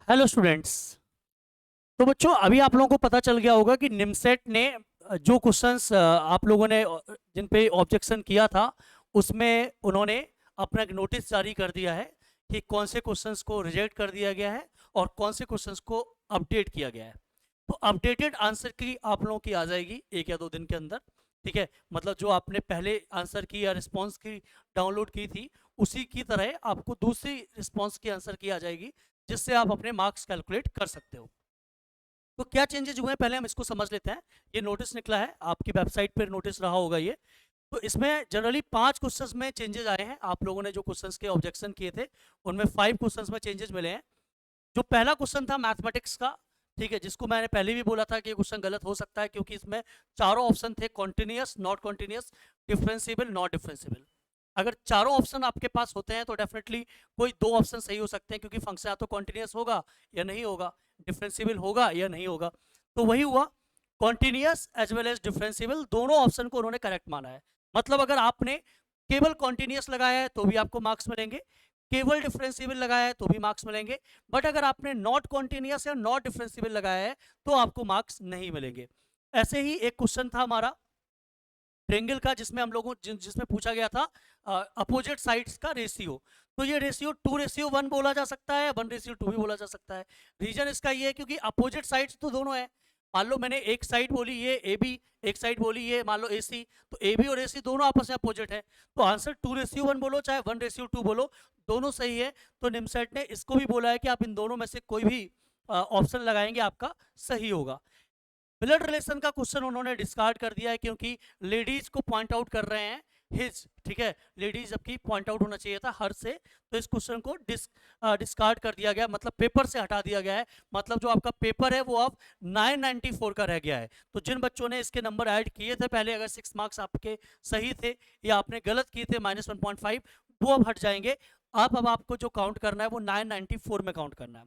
Hello students. तो बच्चों अभी आप लोगों को पता चल गया होगा कि निमसेट ने जो क्वेश्चंस आप लोगों ने जिन पे ऑब्जेक्शन किया था उसमें उन्होंने अपना एक नोटिस जारी कर दिया है कि कौन से क्वेश्चंस को रिजेक्ट कर दिया गया है और कौन से क्वेश्चंस को अपडेट किया गया है। तो अपडेटेड आंसर की आप लोगों की आ जाएगी 1 या 2 दिन के अंदर। ठीक है, मतलब जो आपने पहले आंसर की या रिस्पॉन्स की डाउनलोड की थी उसी की तरह आपको दूसरी रिस्पॉन्स की आंसर की आ जाएगी, जिससे आप अपने मार्क्स कैलकुलेट कर सकते हो। तो क्या चेंजेज हुए हैं पहले हम इसको समझ लेते हैं। ये नोटिस निकला है, आपकी वेबसाइट पर नोटिस रहा होगा ये। तो इसमें जनरली 5 क्वेश्चंस में चेंजेस आए हैं। आप लोगों ने जो क्वेश्चंस के ऑब्जेक्शन किए थे उनमें 5 क्वेश्चंस में चेंजेस मिले हैं। जो पहला क्वेश्चन था मैथमेटिक्स का, ठीक है, जिसको मैंने पहले भी बोला था कि ये क्वेश्चन गलत हो सकता है क्योंकि इसमें चारों ऑप्शन थे, continuous, not continuous, differentiable, not differentiable. अगर चारों ऑप्शन आपके पास होते हैं तो डेफिनेटली कोई 2 ऑप्शन सही हो सकते हैं, क्योंकि फंक्शन या तो कॉन्टिन्यूस होगा या नहीं होगा, डिफरेंशिएबल होगा या नहीं होगा। तो वही हुआ, continuous as well as differentiable दोनों ऑप्शन को उन्होंने करेक्ट माना है। मतलब अगर आपने केवल कॉन्टिन्यूस लगाया है तो भी आपको मार्क्स मिलेंगे, केवल डिफरेंशिएबल लगाया है तो भी मार्क्स मिलेंगे, बट अगर आपने नॉट कॉन्टिन्यूस या नॉट डिफरेंशिएबल लगाया है तो आपको मार्क्स नहीं मिलेंगे। ऐसे ही एक क्वेश्चन था हमारा ट्रेंगल का, जिसमें हम लोगों जिसमें पूछा गया था अपोजिट साइड्स का रेशियो। तो ये रेशियो 2:1 बोला जा सकता है, 1:2 भी बोला जा सकता है। रीजन इसका ये है क्योंकि अपोजिट साइड्स तो दोनों है। मान लो मैंने एक साइड बोली ये ए बी, एक साइड बोली ये मान लो ए सी, तो ए बी और ए सी दोनों आपस में अपोजिट है। तो आंसर 2:1 बोलो चाहे 1:2 बोलो, दोनों सही है। तो निमसेट ने इसको भी बोला है कि आप इन दोनों में से कोई भी ऑप्शन लगाएंगे आपका सही होगा। ब्लड रिलेशन का क्वेश्चन उन्होंने डिस्कार्ड कर दिया है क्योंकि लेडीज को पॉइंट आउट कर रहे हैं हिज, ठीक है, लेडीज जबकि पॉइंट आउट होना चाहिए था हर से। तो इस क्वेश्चन को डिस्कार्ड कर दिया गया, मतलब पेपर से हटा दिया गया है। मतलब जो आपका पेपर है वो अब 994 का रह गया है। तो जिन बच्चों ने इसके नंबर ऐड किए थे पहले, अगर 6 मार्क्स आपके सही थे या आपने गलत किए थे -1.5, वो अब हट जाएंगे। अब आपको जो काउंट करना है वो 994 में काउंट करना है।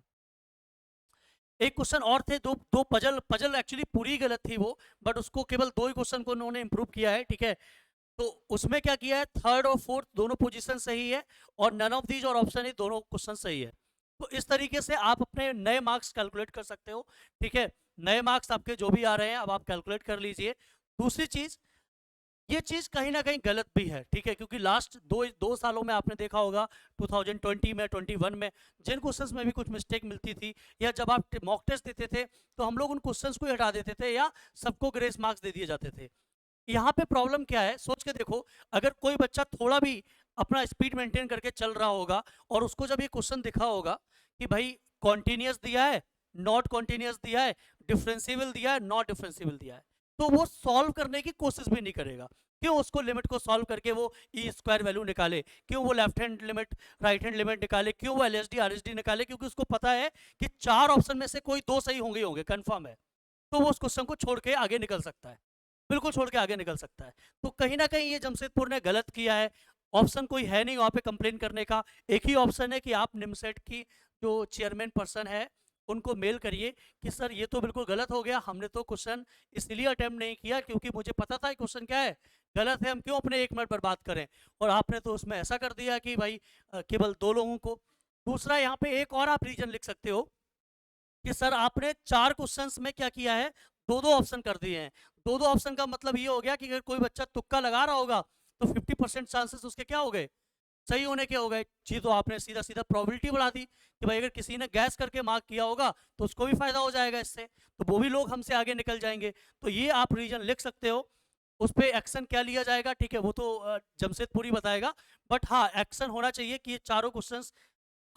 एक क्वेश्चन और थे, दो दो पजल पजल एक्चुअली पूरी गलत थी वो, बट उसको केवल 2 ही क्वेश्चन को उन्होंने इंप्रूव किया है, ठीक है। तो उसमें क्या किया है, थर्ड और फोर्थ दोनों पोजीशन सही है और नन ऑफ दीज और ऑप्शन ही दोनों क्वेश्चन सही है। तो इस तरीके से आप अपने नए मार्क्स कैलकुलेट कर सकते हो, ठीक है। नए मार्क्स आपके जो भी आ रहे हैं अब आप कैलकुलेट कर लीजिए। दूसरी चीज, ये चीज कहीं ना कहीं गलत भी है, ठीक है, क्योंकि लास्ट दो सालों में आपने देखा होगा 2020 में 21 में जिन क्वेश्चंस में भी कुछ मिस्टेक मिलती थी या जब आप मॉक टेस्ट देते थे तो हम लोग उन क्वेश्चंस को हटा देते थे या सबको ग्रेस मार्क्स दे दिए जाते थे। यहाँ पे प्रॉब्लम क्या है, सोच के देखो, अगर कोई बच्चा थोड़ा भी अपना स्पीड मेंटेन करके चल रहा होगा और उसको जब ये क्वेश्चन दिखा होगा कि भाई कॉन्टिन्यूस दिया है, नॉट कॉन्टिन्यूस दिया है, डिफरेंशिएबल दिया है, नॉट डिफरेंशिएबल दिया है, तो वो सॉल्व करने की कोशिश भी नहीं करेगा। क्यों उसको लिमिट को सॉल्व करके वो ई स्क्वायर वैल्यू निकाले, क्यों वो left hand limit right hand limit निकाले, क्यों वो एलएसडी आरएसडी निकाले, क्योंकि उसको पता है कि 4 ऑप्शन में से कोई 2 सही होंगे होंगे कंफर्म है। तो वो उस क्वेश्चन को छोड़ के आगे निकल सकता है, बिल्कुल छोड़ के आगे निकल सकता है। तो कहीं ना कहीं ये जमशेदपुर ने गलत किया है। ऑप्शन कोई है नहीं वहां पे कंप्लेन करने का, एक ही ऑप्शन है कि आप निमसेट की जो चेयरमैन पर्सन है उनको मेल करिए कि सर ये तो बिल्कुल गलत हो गया, हमने तो क्वेश्चन इसलिए अटेम्प्ट नहीं किया क्योंकि मुझे पता था क्वेश्चन क्या है, गलत है, हम क्यों अपने 1 मिनट बर्बाद करें, और आपने तो उसमें ऐसा कर दिया कि भाई केवल 2 लोगों को। दूसरा यहाँ पे एक और आप रीजन लिख सकते हो कि सर आपने 4 क्वेश्चंस में क्या किया है, 2-2 ऑप्शन कर दिए हैं। 2-2 ऑप्शन का मतलब ये हो गया कि अगर कोई बच्चा तुक्का लगा रहा होगा तो 50% चांसेस उसके क्या हो गए, सही होने के हो गए जी। तो आपने सीधा सीधा प्रोबेबिलिटी बढ़ा दी कि भाई अगर किसी ने गैस करके मार्क किया होगा तो उसको भी फायदा हो जाएगा इससे, तो वो भी लोग हमसे आगे निकल जाएंगे। तो ये आप रीजन लिख सकते हो। उस पर एक्शन क्या लिया जाएगा, ठीक है, वो तो जमशेदपुर ही बताएगा। बट हाँ, एक्शन होना चाहिए कि ये चारों क्वेश्चन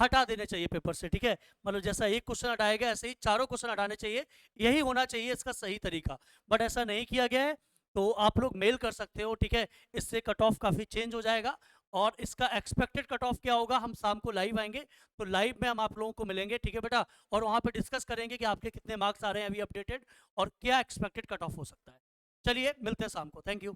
हटा देने चाहिए पेपर से, ठीक है। मतलब जैसा एक क्वेश्चन हटाया गया ऐसे ही चारों क्वेश्चन हटाने चाहिए, यही होना चाहिए इसका सही तरीका। बट ऐसा नहीं किया गया है, तो आप लोग मेल कर सकते हो, ठीक है। इससे कट ऑफ काफ़ी चेंज हो जाएगा। और इसका एक्सपेक्टेड कट ऑफ क्या होगा, हम शाम को लाइव आएंगे तो लाइव में हम आप लोगों को मिलेंगे, ठीक है बेटा, और वहाँ पे डिस्कस करेंगे कि आपके कितने मार्क्स आ रहे हैं अभी अपडेटेड और क्या एक्सपेक्टेड कट ऑफ हो सकता है। चलिए मिलते हैं शाम को, थैंक यू।